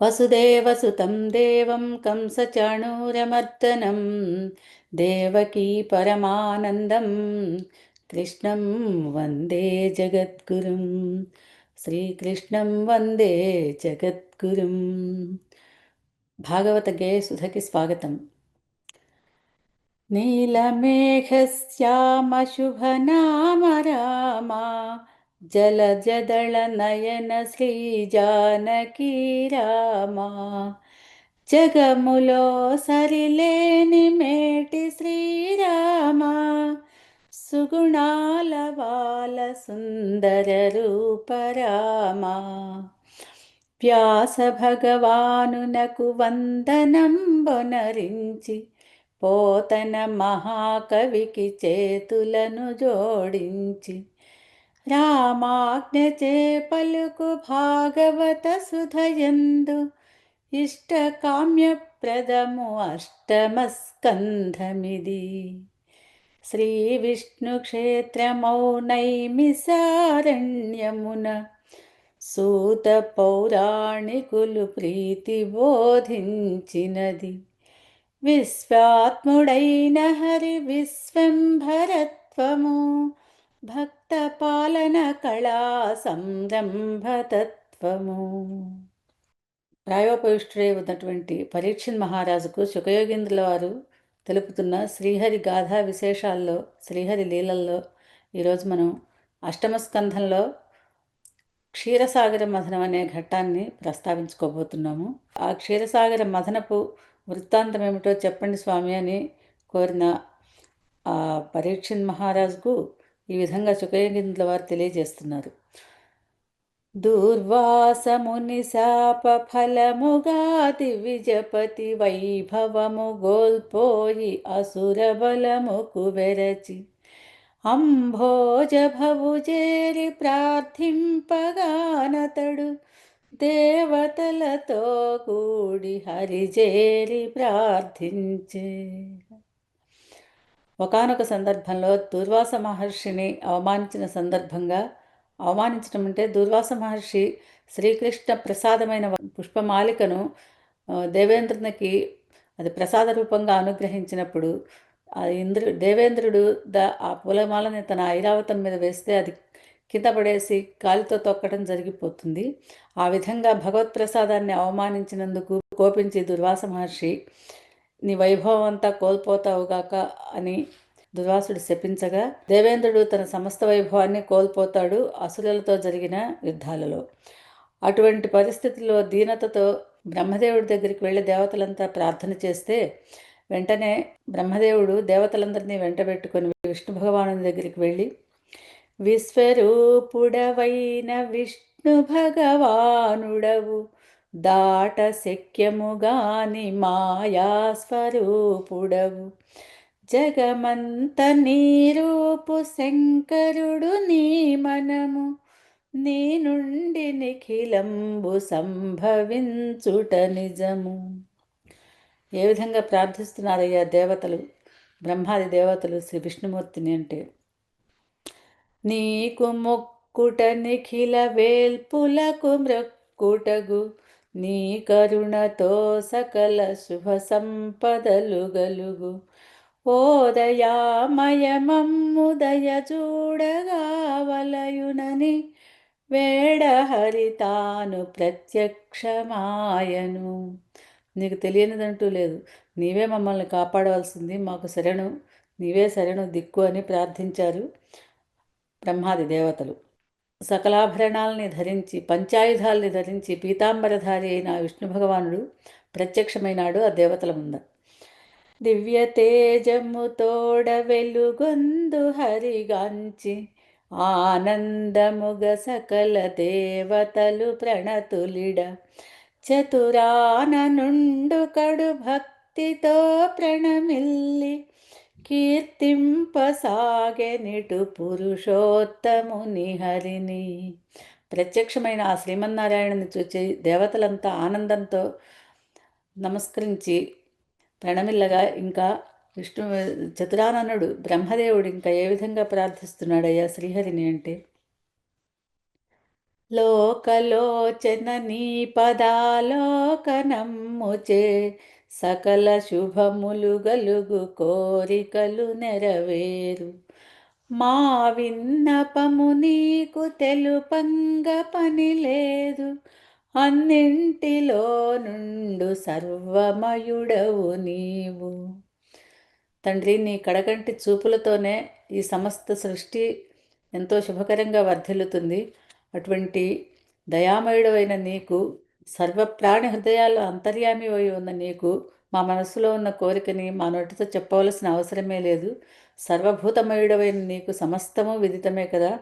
వసుదేవసుతం దేవం కంసచాణూరమర్దనం దేవకీ పరమానందం కృష్ణం వందే జగద్గురుం. శ్రీకృష్ణం వందే జగద్గురుం. భాగవత గేయ సుధకి స్వాగతం. నీలమేఘశ్యామశుభనామ రామా జలజదళనయన శ్రీజానకీ రామా జగములో సరిలేని మేటి శ్రీరామా సుగుణాల బాల సుందర రూపరామా వ్యాస భగవానునకు వందనంబొనరించి పోతన మహాకవికి చేతులను జోడించి రామాజ్ఞచే పలుకు భాగవత సుధయందు ఇష్టకామ్యప్రదము అష్టమస్కంధమిది. శ్రీ విష్ణు క్షేత్రమౌ నైమిసారణ్యమున సూత పౌరాణికులు ప్రీతి బోధించినది. విశ్వాత్ముడైన హరి విశ్వంభరత్వము భక్త పాలన కళా సంరంభతత్వము. ప్రాయోపవిష్టుడై ఉన్నటువంటి పరీక్షిత్ మహారాజుకు శుకయోగీంద్రుల వారు తెలుపుతున్న శ్రీహరి గాథా విశేషాల్లో, శ్రీహరి లీలల్లో ఈరోజు మనం అష్టమ స్కంధంలో క్షీరసాగర మథనం అనే ఘట్టాన్ని ప్రస్తావించుకోబోతున్నాము. ఆ క్షీరసాగర మథనపు వృత్తాంతం ఏమిటో చెప్పండి స్వామి అని కోరిన ఆ పరీక్షిత్ మహారాజుకు ఈ విధంగా శుకయోగీంద్రుల వారు తెలియజేస్తున్నారు. దూర్వాసముని శాప ఫలముగాది విజపతి వైభవము గోల్పోయి అసుర బలముకు వెరచి అంభోజ భవుజేరి ప్రార్థింపగానతడు దేవతలతో కూడి హరిజేరి ప్రార్థించే. ఒకానొక సందర్భంలో దుర్వాస మహర్షిని అవమానించిన సందర్భంగా, అవమానించడం అంటే దుర్వాస మహర్షి శ్రీకృష్ణ ప్రసాదమైన పుష్పమాలికను దేవేంద్రునికి అది ప్రసాద రూపంగా అనుగ్రహించినప్పుడు దేవేంద్రుడు ఆ పూలమాలని తన ఐరావతం మీద వేస్తే అది కింద పడేసి కాలితో తొక్కడం జరిగిపోతుంది. ఆ విధంగా భగవత్ప్రసాదాన్ని అవమానించినందుకు కోపించి దుర్వాస మహర్షి నీ వైభవం అంతా కోల్పోతావుగాక అని దుర్వాసుడు శపించగా దేవేంద్రుడు తన సమస్త వైభవాన్ని కోల్పోతాడు అసురులతో జరిగిన యుద్ధాలలో. అటువంటి పరిస్థితుల్లో దీనతతో బ్రహ్మదేవుడి దగ్గరికి వెళ్ళి దేవతలంతా ప్రార్థన చేస్తే వెంటనే బ్రహ్మదేవుడు దేవతలందరినీ వెంటబెట్టుకొని విష్ణు భగవానుని దగ్గరికి వెళ్ళి విశ్వరూపుడవైన విష్ణు భగవానుడవు దాట శక్యముగాని మాయాస్వరూపుడవు జగమంత నీరూపు శంకరుడు నీ మనము నీ నుండి నిఖిలంబు సంభవించుట నిజము. ఏ విధంగా ప్రార్థిస్తున్నారయ్యా దేవతలు, బ్రహ్మాది దేవతలు శ్రీ విష్ణుమూర్తిని అంటే, నీకు మొక్కుట నిఖిల వేల్పులకు మ్రొక్కుటగు నీ కరుణతో సకల శుభ సంపదలు గలుగు ఓదయామయమమ్ముదయ చూడగా వలయునని వేడ హరితాను ప్రత్యక్షమాయను. నీకు తెలియనిదంటూ లేదు, నీవే మమ్మల్ని కాపాడవలసింది, మాకు శరణు, నీవే శరణు దిక్కు అని ప్రార్థించారు బ్రహ్మాది దేవతలు. సకలాభరణాలని ధరించి పంచాయుధాలని ధరించి పీతాంబరధారి అయిన విష్ణు భగవానుడు ప్రత్యక్షమైనాడు ఆ దేవతల ముందు. దివ్య తేజముతోడ వెలుగొందు హరిగాంచి ఆనందముగ సకల దేవతలు ప్రణతులిడ చతురాననుండు కడు భక్తితో ప్రణమిల్లి కీర్తింపసాగెనిటు పురుషోత్తముని హరిని. ప్రత్యక్షమైన ఆ శ్రీమన్నారాయణుని చూచి దేవతలంతా ఆనందంతో నమస్కరించి ప్రణమిల్లగా ఇంకా విష్ణు చతురాననుడు బ్రహ్మదేవుడు ఇంకా ఏ విధంగా ప్రార్థిస్తున్నాడయ్యా శ్రీహరిని అంటే, లోకలోచన నీ పదాలోకనమ్ముచే సకల శుభములు గలుగు కోరికలు నెరవేరు. మా విన్నపము నీకు తెలుపంగ పని లేదు, అన్నింటిలో నుండు సర్వమయుడవు నీవు. తండ్రి, నీ కడగంటి చూపులతోనే ఈ సమస్త సృష్టి ఎంతో శుభకరంగా వర్ధిల్లుతుంది. అటువంటి దయామయుడవైన నీకు, సర్వప్రాణి హృదయాల్లో అంతర్యామి అయి ఉన్న నీకు, మా మనసులో ఉన్న కోరికని మా నోటితో చెప్పవలసిన అవసరమే లేదు. సర్వభూతమయుడవైన నీకు సమస్తము విదితమే కదా.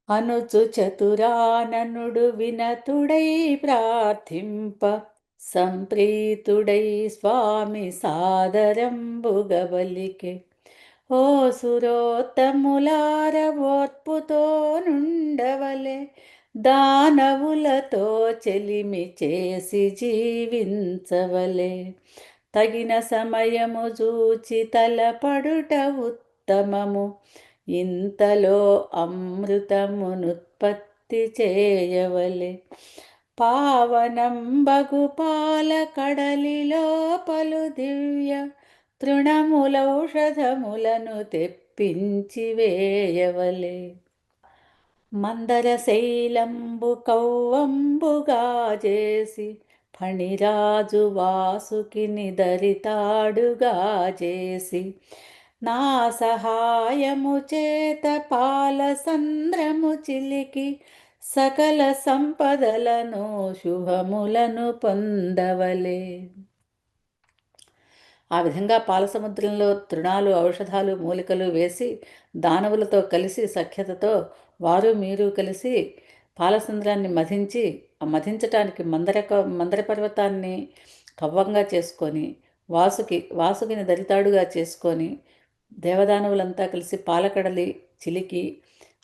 అనుచు చతురాననుడు వినతుడై ప్రార్థింప, సంప్రీతుడై స్వామి సాదరంబుగబలికే. ఓ సురోత్తములార ఓర్పుతో నుండవలే, దానవులతో చెలిమి చేసి జీవించవలే. తగిన సమయము చూచి తలపడుట ఉత్తమము, ఇంతలో అమృతమునుత్పత్తి చేయవలే. పావనంబగు పాల కడలిలో పలు దివ్య తృణములౌషధములను తెప్పించి వేయవలే. మందర శైలంబు కవ్వంబుగా చేసి ఫణిరాజు వాసుకిని దరితాడుగా చేసి, నా సహాయము చేత పాల సంద్రము చిలికి సకల సంపదలను శుభములను పొందవలే. ఆ విధంగా పాలసముద్రంలో తృణాలు, ఔషధాలు, మూలికలు వేసి దానవులతో కలిసి సఖ్యతతో వారు మీరు కలిసి పాలసముద్రాన్ని మధించి, ఆ మధించటానికి మందర పర్వతాన్ని కవ్వంగా చేసుకొని, వాసుకిని దరితాడుగా చేసుకొని, దేవదానవులంతా కలిసి పాలకడలి చిలికి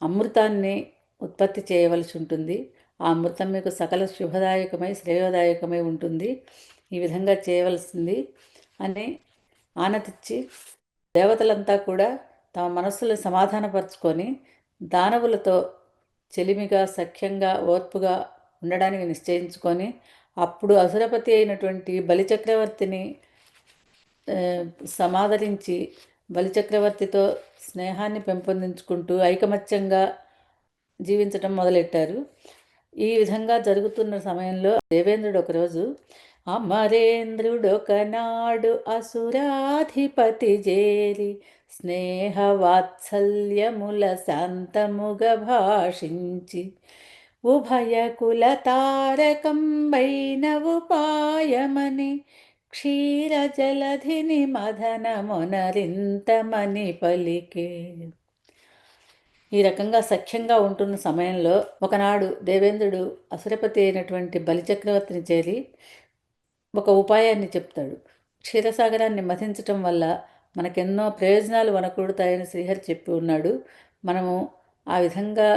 అమృతాన్ని ఉత్పత్తి చేయవలసి ఉంటుంది. ఆ అమృతం మీకు సకల శుభదాయకమై శ్రేయోదాయకమై ఉంటుంది. ఈ విధంగా చేయవలసింది అని ఆనతిచ్చి, దేవతలంతా కూడా తమ మనస్సులు సమాధానపరుచుకొని దానవులతో చెలిమిగా, సఖ్యంగా, ఓర్పుగా ఉండడానికి నిశ్చయించుకొని, అప్పుడు అసురపతి అయినటువంటి బలిచక్రవర్తిని సమాదరించి బలిచక్రవర్తితో స్నేహాన్ని పెంపొందించుకుంటూ ఐకమత్యంగా జీవించటం మొదలెట్టారు. ఈ విధంగా జరుగుతున్న సమయంలో దేవేంద్రుడు ఒకరోజు, అమరేంద్రుడొకనాడు అసురాధిపతి జేరి స్నేహ వాత్సల్యముల శాంతముగ భాషించి, ఉభయకుల తారకంబైన ఉపాయమని క్షీర జలధిని మదనమొనరింతమని పలికే. ఈ రకంగా సఖ్యంగా ఉంటున్న సమయంలో ఒకనాడు దేవేంద్రుడు అసురపతి అయినటువంటి బలిచక్రవర్తిని చేరి ఒక ఉపాయాన్ని చెప్తాడు. క్షీరసాగరాన్ని మథించటం వల్ల మనకెన్నో ప్రయోజనాలు వనకూడుతాయని శ్రీహరి చెప్పి ఉన్నాడు. మనము ఆ విధంగా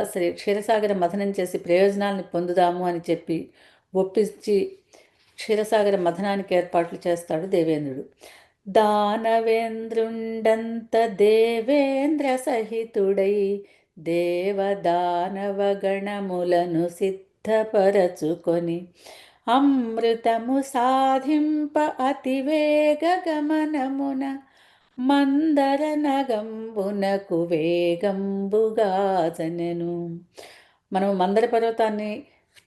క్షీరసాగర మథనం చేసి ప్రయోజనాలను పొందుదాము అని చెప్పి ఒప్పించి క్షీరసాగర మథనానికి ఏర్పాట్లు చేస్తాడు దేవేంద్రుడు. దానవేంద్రుండంత దేవేంద్ర సహితుడై దేవదానవగణములను సిద్ధపరచుకొని, అమృతము సాధింప అతివేగ గమనమున మందర నగంబునకు వేగంబుగా జనెను. మనం మందర పర్వతాన్ని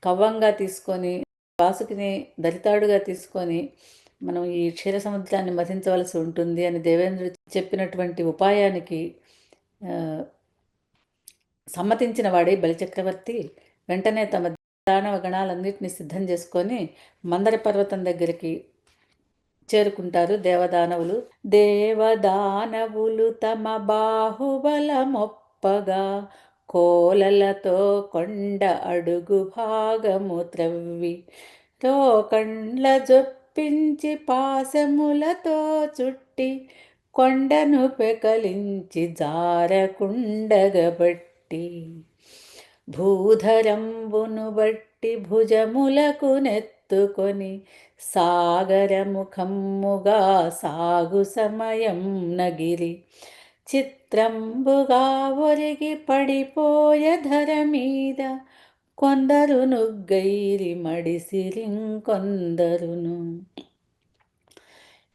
కవ్వంగా తీసుకొని, వాసుకిని దరితాడుగా తీసుకొని మనం ఈ క్షీర సముద్రాన్ని మధించవలసి ఉంటుంది అని దేవేంద్రుడు చెప్పినటువంటి ఉపాయానికి సమ్మతించిన వాడే బలిచక్రవర్తి వెంటనే తమ దానవ గణాలన్నింటినీ సిద్ధం చేసుకొని మందర పర్వతం దగ్గరికి చేరుకుంటారు దేవదానవులు. దేవదానవులు తమ బాహుబలమొప్పగా కోలలతో కొండ అడుగు భాగము త్రవ్వి, రోకండ్ల జొప్పించి పాశములతో చుట్టి కొండను పెకలించి జారకుండగబట్టి, భూధరంబును బట్టి భుజములకు నెత్తుకొని సాగరముఖమ్ముగా సాగు సమయం నగిరి, చిత్రంబుగా ఒరిగి పడిపోయ ధర మీద కొందరును గైరి మడిసిరింకొందరును.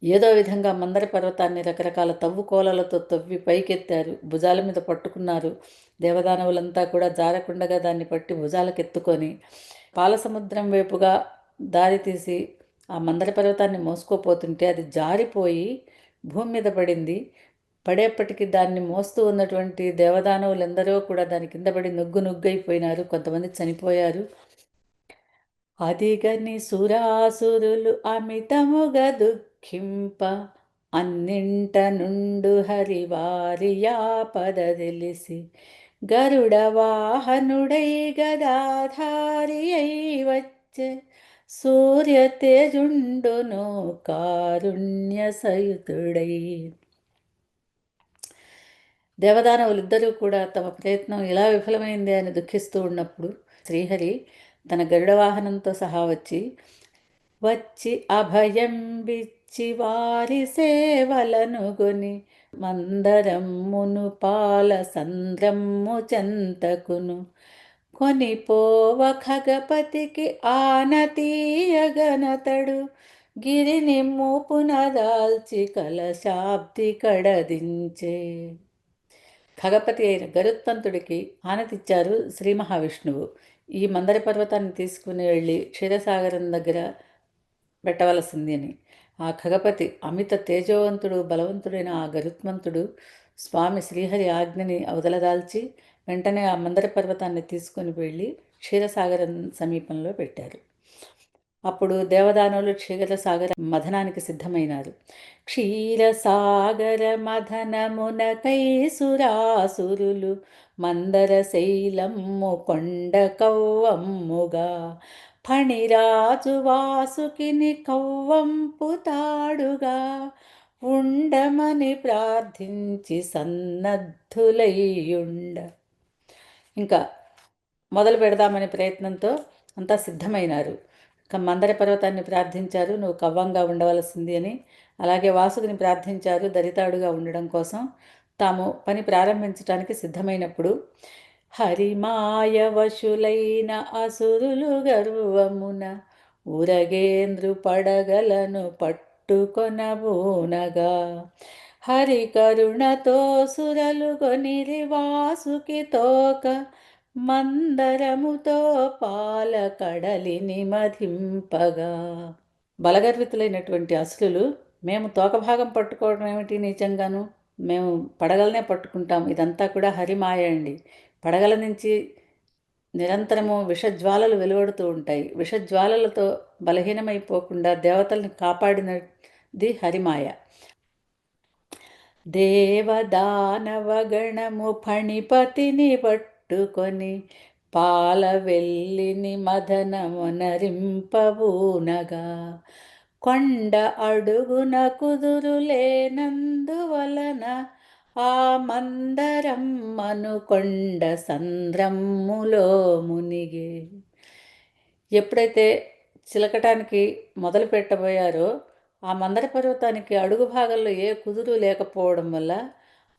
ఏదో విధంగా మందర పర్వతాన్ని రకరకాల తవ్వుకోలలతో తవ్వి పైకెత్తారు. భుజాల మీద పట్టుకున్నారు. దేవదానవులంతా కూడా జారకుండగా దాన్ని పట్టి భుజాలకెత్తుకొని పాలసముద్రం వైపుగా దారి తీసి ఆ మందర పర్వతాన్ని మోసుకోపోతుంటే అది జారిపోయి భూమి మీద పడింది. పడేప్పటికి దాన్ని మోస్తూ ఉన్నటువంటి దేవదానవులందరూ కూడా దాని కింద పడి నుగ్గు నుగ్గైపోయినారు. కొంతమంది చనిపోయారు. అదిగని సురాసురులు అమితముగా దుఃఖింప అన్నింట నుండు హరివారి యాపద తెలిసి గరుడ వాహనుడై గదాధారి అయి వచ్చే సూర్య తేజుండును కారుణ్య సయుతుడై. దేవదానవులిద్దరూ కూడా తమ ప్రయత్నం ఇలా విఫలమైంది అని దుఃఖిస్తూ ఉన్నప్పుడు శ్రీహరి తన గరుడ వాహనంతో సహా వచ్చి అభయం బిచ్చి వారి సేవలను గొని మందరమ్మును పాల సంద్రమ్ము చెంతకును కొనిపోవ ఖగపతికి ఆనతీయగనతడు గిరిని మూపున దాల్చి కలశాబ్ది కడదించే. ఖగపతి అయిన గరుత్మంతుడికి ఆనతిచ్చారు శ్రీ మహావిష్ణువు. ఈ మందర పర్వతాన్ని తీసుకుని వెళ్ళి క్షీరసాగరం దగ్గర పెట్టవలసింది అని. ఆ ఖగపతి అమిత తేజోవంతుడు బలవంతుడైన ఆ గరుత్మంతుడు స్వామి శ్రీహరి ఆజ్ఞని అవతలదాల్చి వెంటనే ఆ మందర పర్వతాన్ని తీసుకుని వెళ్ళి క్షీరసాగరం సమీపంలో పెట్టారు. అప్పుడు దేవదానులు క్షీరసాగర మథనానికి సిద్ధమైనారు. క్షీరసాగర మథనమునకై సురాసురులు మందర శైలమ్ము కొండ కవ్వమ్ముగా ఫణిరాజు వాసుకిని కవ్వంపు తాడుగా ఉండమని ప్రార్థించి సన్నద్ధులయ్యుండ. ఇంకా మొదలు పెడదామనే ప్రయత్నంతో అంతా సిద్ధమైనారు. మందర పర్వతాన్ని ప్రార్థించారు, నువ్వు కవ్వంగా ఉండవలసింది అని. అలాగే వాసుకిని ప్రార్థించారు దరితాడుగా ఉండడం కోసం. తాము పని ప్రారంభించడానికి సిద్ధమైనప్పుడు హరిమాయ వశులైన అసురులు గర్వమున ఊరగేంద్రు పడగలను పట్టుకొనబూనగా హరి కరుణతో సురలు కొనిరి వాసుకి తోక మందరముతో పాల కడలిని మధింపగా. బలగర్వితులైనటువంటి అసురులు, మేము తోకభాగం పట్టుకోవడం ఏమిటి నిజంగాను, మేము పడగలనే పట్టుకుంటాం, ఇదంతా కూడా హరిమాయ అండి. పడగల నుంచి నిరంతరము విషజ్వాలలు వెలువడుతూ ఉంటాయి. విషజ్వాలలతో బలహీనమైపోకుండా దేవతల్ని కాపాడినది హరిమాయ. దేవదానవగణము ఫణిపతిని పట్టుకొని పాల వెల్లిని మదనమునరింపబూనగా కొండ అడుగున కుదురులేనందువలన ఆ మందరమ్మను కొండ సంద్రమ్ములో మునిగే. ఎప్పుడైతే చిలకటానికి మొదలు పెట్టబోయారో ఆ మందర పర్వతానికి అడుగు భాగంలో ఏ కుదురు లేకపోవడం వల్ల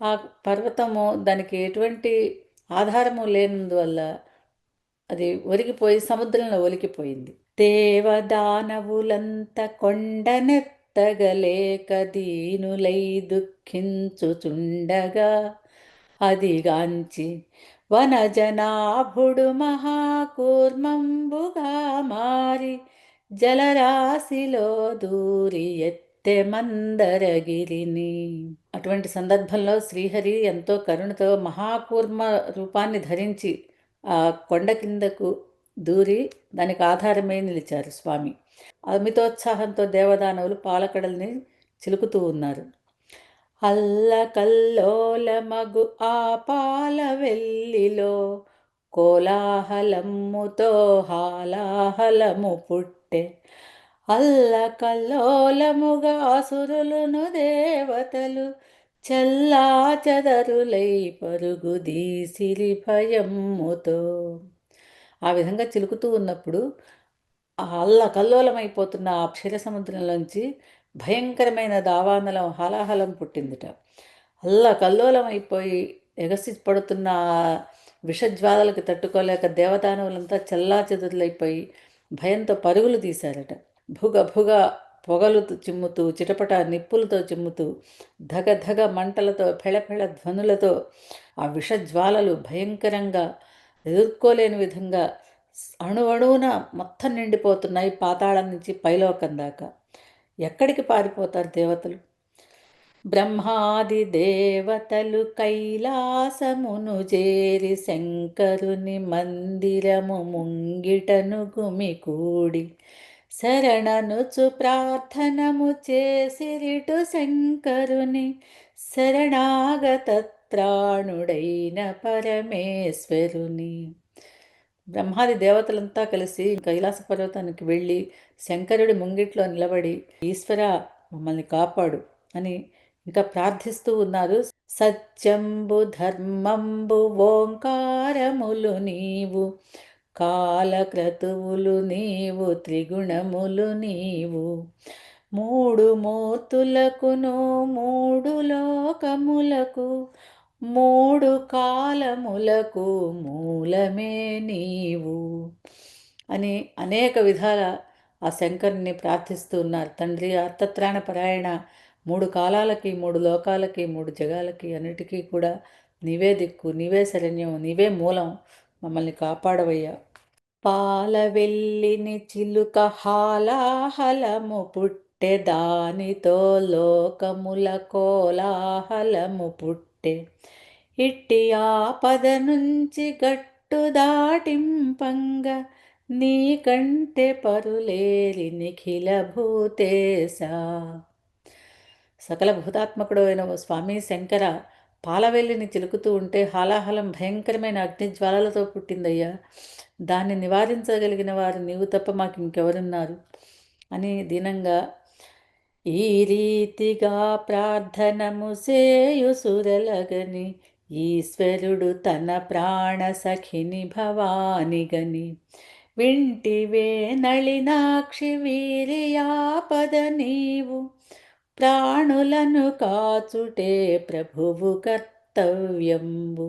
ఆ పర్వతము దానికి ఎటువంటి ఆధారము లేనందువల్ల అది ఒరిగిపోయి సముద్రంలో ఒలికిపోయింది. దేవదానవులంత కొండనెత్తగలేక దీనులై దుఃఖించుచుండగా అదిగాంచి వనజనాభుడు మహాకూర్మంబుగా మారి జలరాశిలో దూరి ఎత్తె మందరగిరిని. అటువంటి సందర్భంలో శ్రీహరి ఎంతో కరుణతో మహాకూర్మ రూపాన్ని ధరించి ఆ కొండ కిందకు దూరి దానికి ఆధారమై నిలిచారు స్వామి. అమితోత్సాహంతో దేవదానవులు పాలకడల్ని చిలుకుతూ ఉన్నారు. అల్లకల్లోలమగు ఆ పాల వెల్లిలో కోలాహలమ్ముతో హాలాహలము పుట్టె అల్లకల్లోలముగా అసురులును దేవతలు చెల్లా చెదరులై పరుగుదీసిరి భయమ్ముతో. ఆ విధంగా చిలుకుతూ ఉన్నప్పుడు అల్లకల్లోలమైపోతున్న ఆ క్షీర సముద్రంలోంచి భయంకరమైన దావానలం హాలాహలం పుట్టిందిట. అల్లకల్లోలమైపోయి ఎగసి పడుతున్న విషజ్వాలలకు తట్టుకోలేక దేవదానవులంతా చెల్లాచెదురులైపోయి భయంతో పరుగులు తీశారట. భుగ భుగ పొగలు చిమ్ముతూ, చిటపట నిప్పులతో చిమ్ముతూ, ధగ ధగ మంటలతో, ఫెళఫెళ ధ్వనులతో ఆ విషజ్వాలలు భయంకరంగా ఎదుర్కోలేని విధంగా అణువణువున మొత్తం నిండిపోతున్నాయి, పాతాళం నుంచి పైలోకం దాకా. ఎక్కడికి పారిపోతారు దేవతలు? బ్రహ్మాది దేవతలు కైలాసమును చేరి శంకరుని మందిరము ముంగిటను గుమికూడి శరణనుచు ప్రార్థనము చేసిరిటు శంకరుని శరణాగత త్రాణుడైన పరమేశ్వరుని. బ్రహ్మాది దేవతలంతా కలిసి కైలాస పర్వతానికి వెళ్ళి శంకరుడి ముంగిట్లో నిలబడి, ఈశ్వర మమ్మల్ని కాపాడు అని ఇంకా ప్రార్థిస్తూ ఉన్నారు. సత్యంబు ధర్మంబు ఓంకారములు నీవు, కాలక్రతువులు నీవు, త్రిగుణములు నీవు, మూడు మూర్తులకును మూడు లోకములకు మూడు కాలములకు మూలమే నీవు అని అనేక విధాల ఆ శంకరుని ప్రార్థిస్తూ ఉన్నారు. తండ్రి అర్థత్రాణ పరాయణ, మూడు కాలాలకి, మూడు లోకాలకి, మూడు జగాలకి అన్నిటికీ కూడా నీవే దిక్కు, నీవే శరణ్యం, నీవే మూలం, మమ్మల్ని కాపాడవయ్యా. పాలవెల్లిని చిలుక హాలాహలము పుట్టె, దానితో లోకముల కోలాహలము పుట్టె, ఇట్టి ఆపద నుంచి గట్టు దాటింపంగ, నీకంటే పరులేరి నిఖిల భూతేశ. సకల భూతాత్మకుడు అయిన స్వామి శంకర, పాలవెల్లిని చిలుకుతూ ఉంటే హాలాహలం భయంకరమైన అగ్నిజ్వాలలతో పుట్టిందయ్యా. దాన్ని నివారించగలిగిన వారు నీవు తప్ప మాకు ఇంకెవరున్నారు అని దీనంగా ఈ రీతిగా ప్రార్థనము సేయు సురలగని, ఈశ్వరుడు తన ప్రాణ సఖిని భవానిగని, వింటివే నళినాక్షి వీరియాపద నీవు, ప్రాణులను కాచుటే ప్రభువు కర్తవ్యంబు.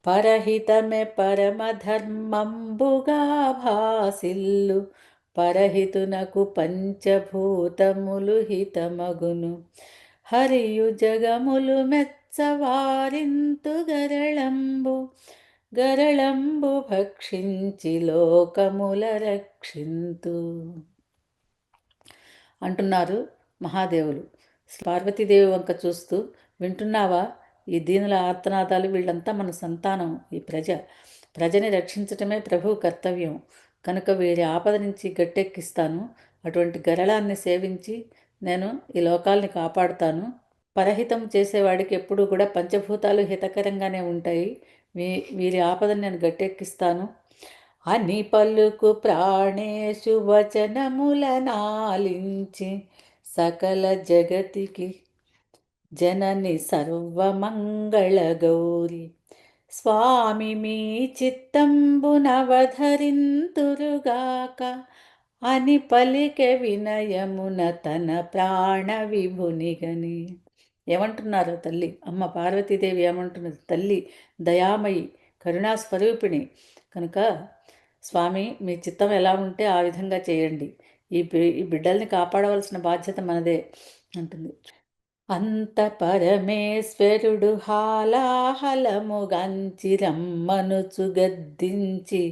పరహితమే పరమధర్మంబుగా భాసిల్లు, పరహితునకు పంచభూతములు హితమగును, హరియు జగములు మెచ్చవారింతు గరళంబు, గరళంబు భక్షించి లోకముల రక్షింతు అంటున్నారు మహాదేవులు. పార్వతీదేవి వంక చూస్తూ, వింటున్నావా ఈ దీనుల ఆర్తనాదాలు? వీళ్ళంతా మన సంతానం, ఈ ప్రజని రక్షించటమే ప్రభువు కర్తవ్యం కనుక వీరి ఆపద నుంచి గట్టెక్కిస్తాను. అటువంటి గరళాన్ని సేవించి నేను ఈ లోకాల్ని కాపాడుతాను. పరహితం చేసేవాడికి ఎప్పుడూ కూడా పంచభూతాలు హితకరంగానే ఉంటాయి. వీరి ఆపదని నేను గట్టెక్కిస్తాను అని పలుకు ప్రాణేశు వచనముల నాలించి, సకల జగతికి జనని సర్వమంగళ గౌరి, స్వామి మీ చిత్తంబునవధరింతురుగాక అని పలికె వినయమున తన ప్రాణ విభునిగని. ఏమంటున్నారు తల్లి అమ్మ పార్వతీదేవి? ఏమంటున్నది? తల్లి దయామయి, కరుణాస్వరూపిణి కనుక స్వామి మీ చిత్తం ఎలా ఉంటే ఆ విధంగా చేయండి, ఈ బిడ్డల్ని కాపాడవలసిన బాధ్యత మనదే అంటుంది. అంత పరమేశ్వరుడు హాలాహలముగంచి రమ్మనుచు గద్దించి,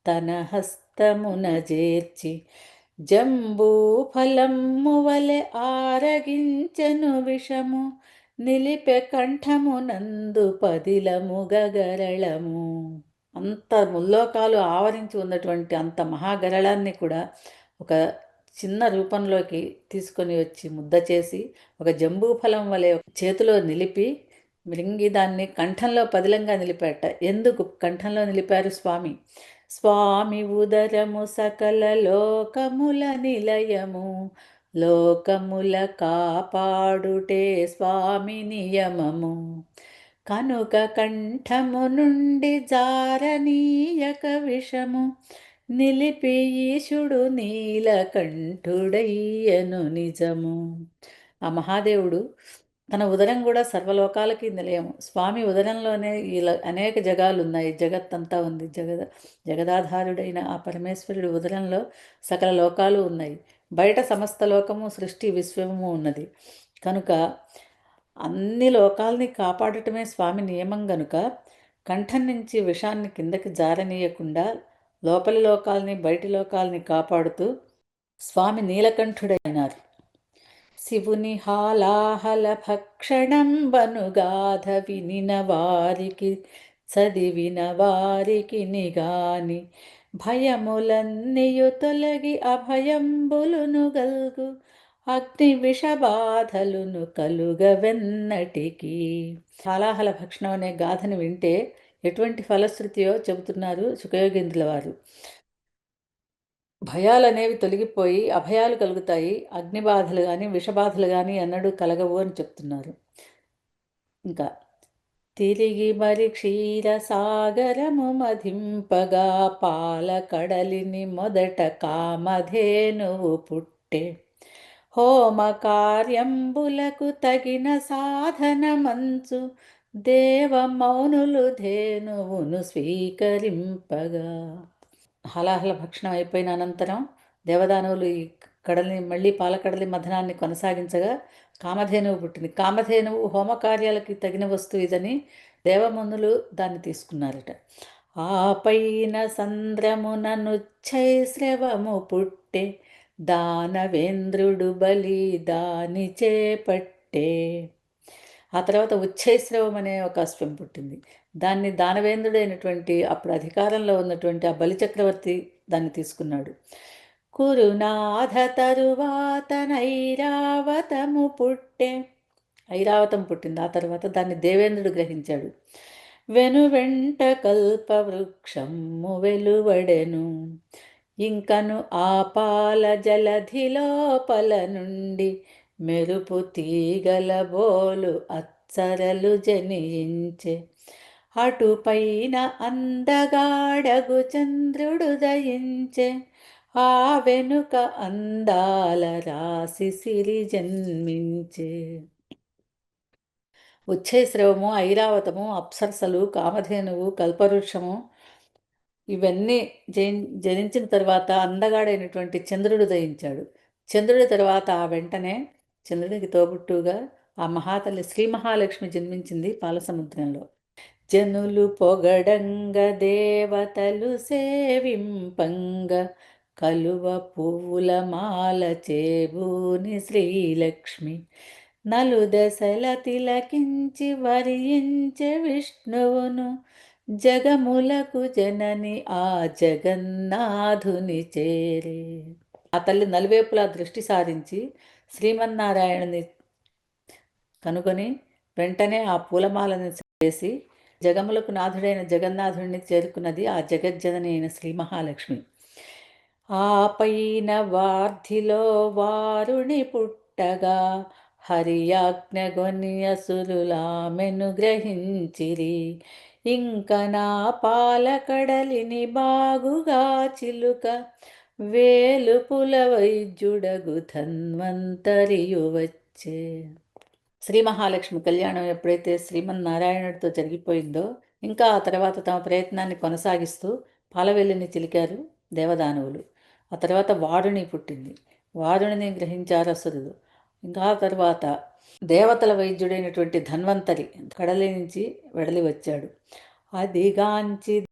తన హస్తమున చేర్చి జంబూ ఫలము వలె ఆరగించెను విషము, నిలిపె కంఠమునందు పదిలము గగరళము. అంత ముల్లోకాలు ఆవరించి ఉన్నటువంటి అంత మహాగరళాన్ని కూడా ఒక చిన్న రూపంలోకి తీసుకొని వచ్చి ముద్ద చేసి ఒక జంబూ ఫలం వలె చేతిలో నిలిపి మృంగి దాన్ని కంఠంలో పదిలంగా నిలిపాట. ఎందుకు కంఠంలో నిలిపారు స్వామి? స్వామి ఉదరము సకల లోకముల నిలయము, లోకముల కాపాడుటే స్వామి నియమము, కనుక కంఠము నుండి జారనీయక విషము, నిలిపి ఈశుడు నీలకంఠుడయ్యను నిజము. ఆ మహాదేవుడు తన ఉదరం కూడా సర్వలోకాలకి నిలయం. స్వామి ఉదరంలోనే అనేక జగాలున్నాయి. జగత్తంతా ఉంది. జగదాధారుడైన ఆ పరమేశ్వరుడి ఉదరంలో సకల లోకాలు ఉన్నాయి. బయట సమస్త లోకము, సృష్టి, విశ్వము ఉన్నది. కనుక అన్ని లోకాల్ని కాపాడటమే స్వామి నియమం గనుక కంఠం నుంచి విషాన్ని కిందకి జారనీయకుండా లోపలి లోకాల్ని, బయటి లోకాల్ని కాపాడుతూ స్వామి నీలకంఠుడైనారు. శివుని హాలాహల భక్షణం బనుగాధ వినిన వారికి చదివిన వారికి నిగాని భయములన్నీయు తొలగి అభయంబులును గల్గు అగ్ని విషబాధలును కలుగవెన్నటికి. హాలాహల భక్షణం అనే గాథను వింటే ఎటువంటి ఫలశ్రుతియో చెబుతున్నారు సుఖయోగేంద్రుల వారు. భయాలనేవి తొలగిపోయి అభయాలు కలుగుతాయి. అగ్నిబాధలు కానీ విషబాధలు కానీ ఎన్నడూ కలగవు అని చెప్తున్నారు. ఇంకా తిరిగి మరి క్షీరసాగరము మధింపగా పాల కడలిని మొదట కామధేనువు పుట్టే హోమ కార్యంబులకు తగిన సాధన మంచు దేవ మౌనులు ధేనువును స్వీకరింపగా. హలాహల భక్షణం అయిపోయిన అనంతరం దేవదానవులు ఈ కడలిని మళ్ళీ పాలకడలి మథనాన్ని కొనసాగించగా కామధేనువు పుట్టింది. కామధేనువు హోమకార్యాలకి తగిన వస్తువు ఇదని దేవమునులు దాన్ని తీసుకున్నారట. ఆ పైన సంద్రమున నుచ్చైశ్రవము పుట్టే దానవేంద్రుడు బలి దాని చేపట్టే. ఆ తర్వాత ఉచ్చైశ్రవం అనే ఒక అశ్వం పుట్టింది. దాన్ని దానవేంద్రుడైనటువంటి అప్పుడు అధికారంలో ఉన్నటువంటి ఆ బలిచక్రవర్తి దాన్ని తీసుకున్నాడు. కురునాథ తరువాత నైరావతము పుట్టే. ఐరావతం పుట్టింది. ఆ తర్వాత దాన్ని దేవేంద్రుడు గ్రహించాడు. వెనువెంట కల్పవృక్షము వెలువడెను ఇంకను ఆ పాల జలధి లోపల నుండి మెరుపు తీగల బోలు అచ్చరలు జనించే అటుపైన అందగాడగు చంద్రుడు దయించే ఆ వెనుక అందాల రాసి సిరి జన్మించే. ఉచ్ఛైశ్రవము, ఐరావతము, అప్సరసలు, కామధేనువు, కల్పవృక్షము ఇవన్నీ జనించిన తర్వాత అందగాడైనటువంటి చంద్రుడు దయించాడు. చంద్రుడి తర్వాత ఆ వెంటనే చంద్రుడికి తోబుట్టుగా ఆ మహాతల్లి శ్రీ మహాలక్ష్మి జన్మించింది పాలసముద్రంలో. జనులు పొగడంగ దేవతలు సేవింపంగ కలువ పువ్వుల మాల చేబూని శ్రీలక్ష్మి నలుదశల తిలకించి వరించె విష్ణువును జగములకు జనని ఆ జగన్నాథుని చేరే. ఆ తల్లి నలువైపులా దృష్టి సారించి శ్రీమన్నారాయణుని కనుగొని వెంటనే ఆ పూలమాలను వేసి జగములకు నాథుడైన జగన్నాథుడిని చేరుకున్నది ఆ జగజ్జనని అయిన శ్రీ మహాలక్ష్మి. ఆ పైన వార్ధిలో వారుని పుట్టగా హరియాజ్ఞగొని అసురులామెను గ్రహించిరి ఇంక నా పాలకడలిని బాగుగా చిలుక వేలుపుల వైద్యుడగు ధన్వంతరియు వచ్చే. శ్రీ మహాలక్ష్మి కళ్యాణం ఎప్పుడైతే శ్రీమన్నారాయణుడితో జరిగిపోయిందో ఇంకా ఆ తర్వాత తమ ప్రయత్నాన్ని కొనసాగిస్తూ పాలవెల్లిని చిలికారు దేవదానవులు. ఆ తర్వాత వారుణి పుట్టింది. వారుణిని గ్రహించారు అసురులు. ఇంకా తర్వాత దేవతల వైద్యుడైనటువంటి ధన్వంతరి కడలి నుంచి వెడలి వచ్చాడు. అదిగాంచి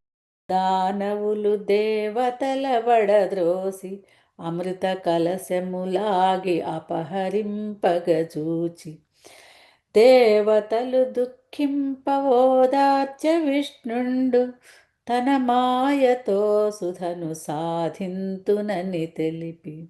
దానవులు దేవతల వడద్రోసి అమృత కలశములాగి అపహరింపగజూచి దేవతలు దుఃఖింపవోదార్చ విష్ణుండు తన మాయతో సుధను సాధింతునని తెలిపి.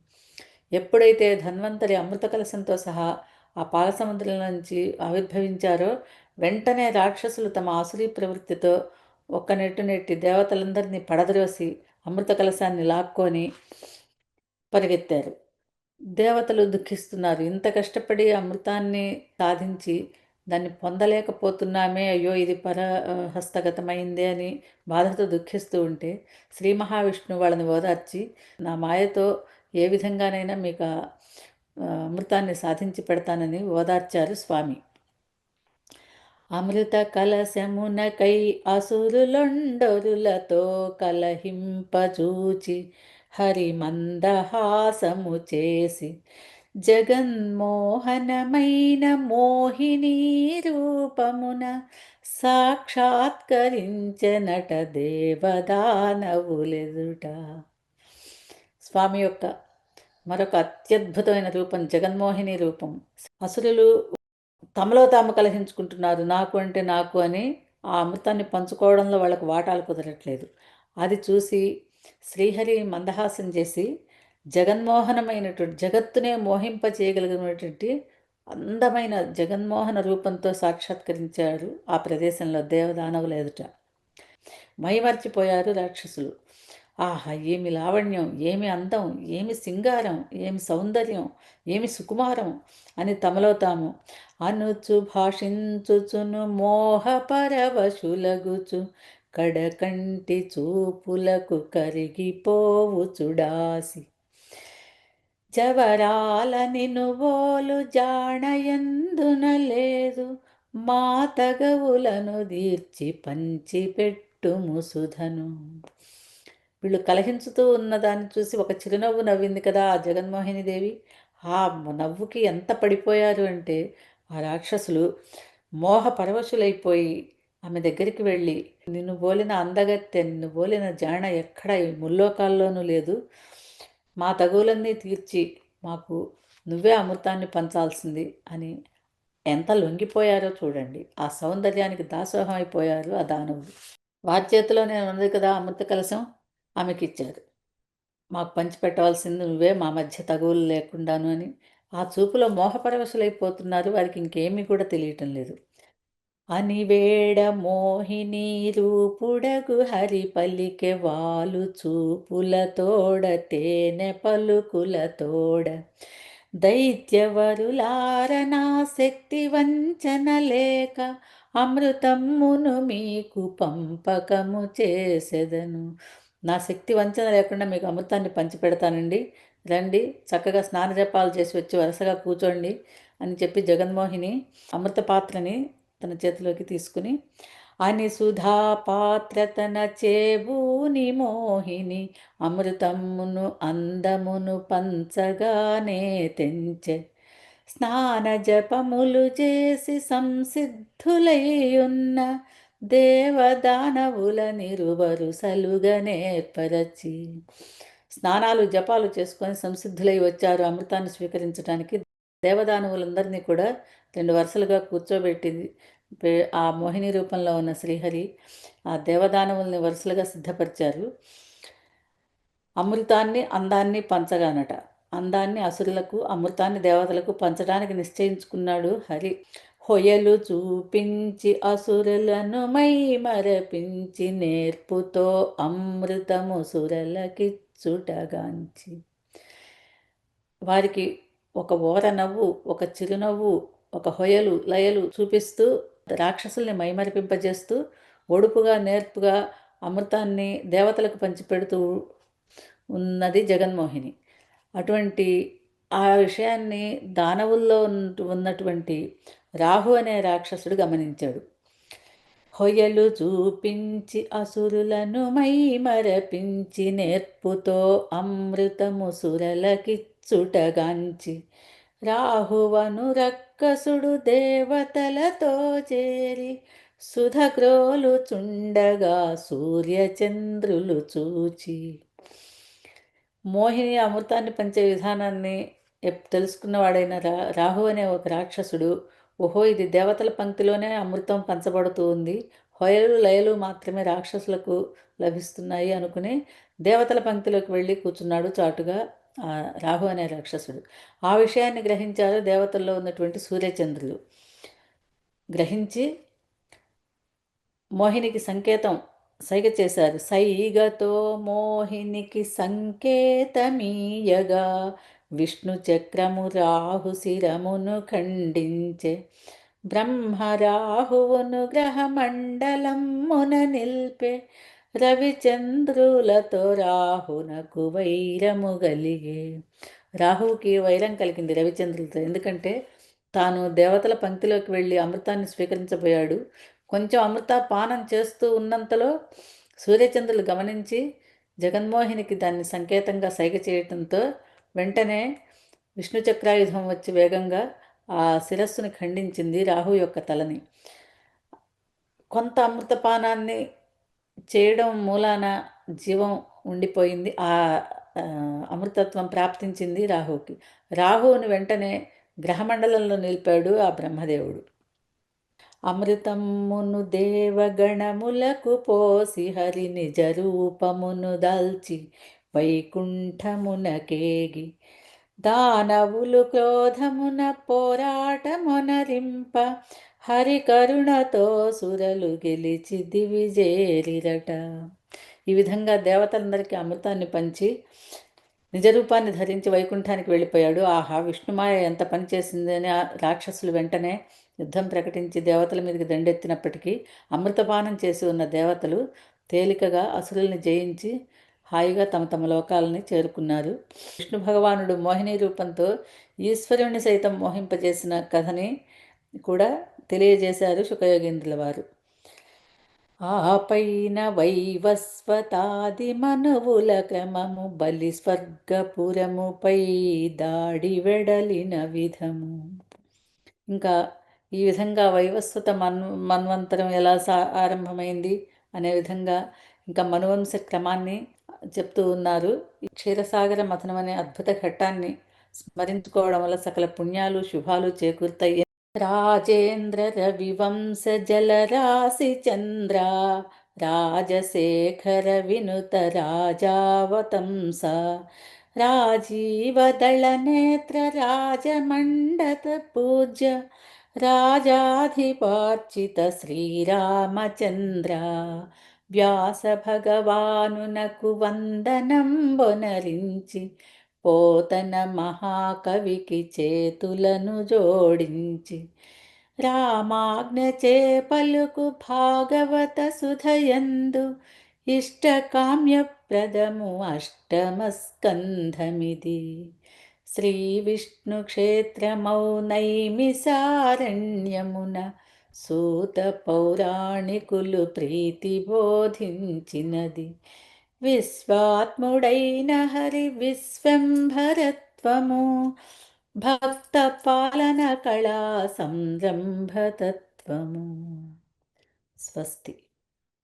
ఎప్పుడైతే ధన్వంతరి అమృత కలశంతో సహా ఆ పాలసముద్రం నుంచి ఆవిర్భవించారో వెంటనే రాక్షసులు తమ ఆసురీ ప్రవృత్తితో ఒక్క నెట్టు నెట్టి దేవతలందరినీ పడద్రోసి అమృత కలశాన్ని లాక్కొని పరిగెత్తారు. దేవతలు దుఃఖిస్తున్నారు. ఇంత కష్టపడి అమృతాన్ని సాధించి దాన్ని పొందలేకపోతున్నామే, అయ్యో ఇది హస్తగతమైందే అని బాధతో దుఃఖిస్తూ ఉంటే శ్రీ మహావిష్ణువు వాళ్ళని ఓదార్చి నా మాయతో ఏ విధంగానైనా మీకు అమృతాన్ని సాధించి పెడతానని ఓదార్చారు స్వామి. అమృత కలశమునకై అసురులొండరులతో కలహింపజూచి హరి మందహాసము చేసి జగన్మోహనమైన మోహిని రూపమున సాక్షాత్కరించెనట దేవదానవులెదుట. స్వామి యొక్క మరొక అత్యద్భుతమైన రూపం జగన్మోహిని రూపం. అసురులు తమలో తాము కలహించుకుంటున్నారు, నాకు అంటే నాకు అని. ఆ అమృతాన్ని పంచుకోవడంలో వాళ్ళకు వాటాలు కుదరట్లేదు. అది చూసి శ్రీహరి మందహాసం చేసి జగన్మోహనమైనటువంటి జగత్తునే మోహింపచేయగలిగినటువంటి అందమైన జగన్మోహన రూపంతో సాక్షాత్కరించారు ఆ ప్రదేశంలో దేవదానవుల ఎదుట. మైమర్చిపోయారు రాక్షసులు. ఆహా, ఏమి లావణ్యం, ఏమి అందం, ఏమి సింగారం, ఏమి సౌందర్యం, ఏమి సుకుమారం అని తమలో తాము అనుచు భాషించుచును మోహపరవశులగుచు కడకంటి చూపులకు కరిగిపోవు చుడాసి జవరాల నినుబోలు జాణయందున లేదు మా తగవులను దీర్చి పంచిపెట్టు ముసుధను. వీళ్ళు కలహించుతూ ఉన్నదాన్ని చూసి ఒక చిరునవ్వు నవ్వింది కదా ఆ జగన్మోహిని దేవి. ఆ నవ్వుకి ఎంత పడిపోయారు అంటే ఆ రాక్షసులు మోహ పరవశులైపోయి ఆమె దగ్గరికి వెళ్ళి, నిన్ను పోలిన అందగత్తె, నిన్ను పోలిన జాణ ఎక్కడ ఈ ముల్లోకాల్లోనూ లేదు, మా తగువులన్నీ తీర్చి మాకు నువ్వే అమృతాన్ని పంచాల్సింది అని ఎంత లొంగిపోయారో చూడండి. ఆ సౌందర్యానికి దాసోహం అయిపోయారు ఆ దానవులు. వారి చేతిలోనే ఉన్నది కదా అమృత కలశం, ఆమెకిచ్చారు. మాకు పంచిపెట్టవలసింది నువ్వే, మా మధ్య తగువులు లేకుండాను అని. ఆ చూపులో మోహపరవశులైపోతున్నారు. వారికి ఇంకేమీ కూడా తెలియటం లేదు. అనివేడ మోహిని రూపుడగు హరి పలికె వాలు చూపులతోడ తేనె పలుకులతోడ దైత్యవరులారనా శక్తి వంచన లేక అమృతమ్మును మీకు పంపకము చేసెదను. నా శక్తి వంచన లేకుండా మీకు అమృతాన్ని పంచిపెడతానండి, రండి, చక్కగా స్నానజపాలు చేసి వచ్చి వరుసగా కూర్చోండి అని చెప్పి జగన్మోహిని అమృత పాత్రని తన చేతిలోకి తీసుకుని అని సుధా పాత్ర తన చేబూని మోహిని అమృతమును అందమును పంచగానే తెంచె స్నాన జపములు చేసి సంసిద్ధులయ్యున్న దేవదానవుల నిరువరుసలుగా నేర్పరచి స్నానాలు జపాలు చేసుకొని సంసిద్ధులై వచ్చారు అమృతాన్ని స్వీకరించడానికి. దేవదానవులందరినీ కూడా 2 వరుసలుగా కూర్చోబెట్టింది ఆ మోహిని రూపంలో ఉన్న శ్రీహరి. ఆ దేవదానవుల్ని వరుసలుగా సిద్ధపరిచారు. అమృతాన్ని అందాన్ని పంచగానట. అందాన్ని అసురులకు, అమృతాన్ని దేవతలకు పంచడానికి నిశ్చయించుకున్నాడు హరి. హొయలు చూపించి అసురులను మై మరపించి నేర్పుతో అమృతము సురలకిచ్చుటగాంచి వారికి ఒక ఓర నవ్వు, ఒక చిరునవ్వు, ఒక హొయలు లయలు చూపిస్తూ రాక్షసుల్ని మైమరిపింపజేస్తూ ఒడుపుగా నేర్పుగా అమృతాన్ని దేవతలకు పంచిపెడుతూ ఉన్నది జగన్మోహిని. అటువంటి ఆ విషయాన్ని దానవుల్లో ఉన్నటువంటి రాహు అనే రాక్షసుడు గమనించాడు. హొయలు చూపించి అసురులను మై మరపించి నేర్పుతో అమృతము సురలకిచ్చుటగాంచి రాహువను రక్కసుడు దేవతలతో చేరి సుధక్రోలు చుండగా సూర్యచంద్రులు చూచి మోహిని అమృతాన్ని పంచే విధానాన్ని తెలుసుకున్నవాడైన రాహు అనే ఒక రాక్షసుడు, ఓహో, ఇది దేవతల పంక్తిలోనే అమృతం పంచబడుతూ ఉంది, హొయలు లయలు మాత్రమే రాక్షసులకు లభిస్తున్నాయి అనుకుని దేవతల పంక్తిలోకి వెళ్ళి కూర్చున్నాడు చాటుగా రాహు అనే రాక్షసుడు. ఆ విషయాన్ని గ్రహించారు దేవతల్లో ఉన్నటువంటి సూర్యచంద్రులు. గ్రహించి మోహినికి సంకేతం సైగ చేశారు. సైగతో మోహినికి సంకేతమీయగా విష్ణు చక్రము రాహు శిరమును ఖండించే బ్రహ్మరాహువును గ్రహమండలమున నిల్పే రవిచంద్రులతో రాహునకు వైరము కలిగే. రాహువుకి వైరం కలిగింది రవిచంద్రులతో. ఎందుకంటే తాను దేవతల పంక్తిలోకి వెళ్ళి అమృతాన్ని స్వీకరించబోయాడు. కొంచెం అమృత పానం చేస్తూ ఉన్నంతలో సూర్యచంద్రులు గమనించి జగన్మోహినికి దాన్ని సంకేతంగా సైగ చేయటంతో వెంటనే విష్ణు చక్రాయుధం వచ్చి వేగంగా ఆ శిరస్సుని ఖండించింది రాహు యొక్క తలని. కొంత అమృతపానాన్ని చేయడం మూలాన జీవం ఉండిపోయింది. అమృతత్వం ప్రాప్తించింది రాహుకి. రాహువుని వెంటనే గ్రహమండలంలో నిలిపాడు ఆ బ్రహ్మదేవుడు. అమృతమును దేవగణములకు పోసి హరి నిజ రూపమును దాల్చి వైకుంఠమునకేగి దానవులు క్రోధమున పోరాటమునరింప హరి కరుణతో సురలు గెలిచి దివిజేరిరట. ఈ విధంగా దేవతలందరికీ అమృతాన్ని పంచి నిజరూపాన్ని ధరించి వైకుంఠానికి వెళ్ళిపోయాడు. ఆహా, విష్ణుమాయ ఎంత పని చేసిందని రాక్షసులు వెంటనే యుద్ధం ప్రకటించి దేవతల మీదకి దండెత్తినప్పటికీ అమృతపానం చేసి ఉన్న దేవతలు తేలికగా అసురుల్ని జయించి హాయిగా తమ తమ లోకాలని చేరుకున్నారు. విష్ణు భగవానుడు మోహిని రూపంతో ఈశ్వరుణ్ణి సైతం మోహింపజేసిన కథని కూడా తెలియజేశారు శుకయోగేంద్రుల వారు. ఆపైన వైవస్వతాది మనువుల క్రమము బలి స్వర్గపురముపై దాడి వెడలిన విధము. ఇంకా ఈ విధంగా వైవస్వత మన్వంతరం ఎలా ఆరంభమైంది అనే విధంగా ఇంకా మనువంశ క్రమాన్ని చెప్తూ ఉన్నారు. క్షీరసాగర మథనం అనే అద్భుత ఘట్టాన్ని స్మరించుకోవడం వల్ల సకల పుణ్యాలు శుభాలు చేకూరుతాయి. రాజేంద్ర రవివంశ జలరాశి చంద్ర రాజశేఖర వినుత రాజావతంస రాజీవదళ నేత్ర రాజమండత పూజ్య రాజాధిపార్చిత శ్రీరామచంద్ర వ్యాస భగవానునకు వందనంబొనరించి పోతన మహాకవికి చేతులను జోడించి రామాజ్ఞచే పలుకు భాగవత సుధయందు ఇష్టకామ్యప్రదము అష్టమస్కంధమిది. శ్రీ విష్ణు క్షేత్రమౌ నైమిసారణ్యమున సూత పౌరాణికులు ప్రీతి బోధించినది. విశ్వాత్ముడైన హరి విశ్వంభరత్వము భక్త పాలన కళా సంరంభతత్వము. స్వస్తి.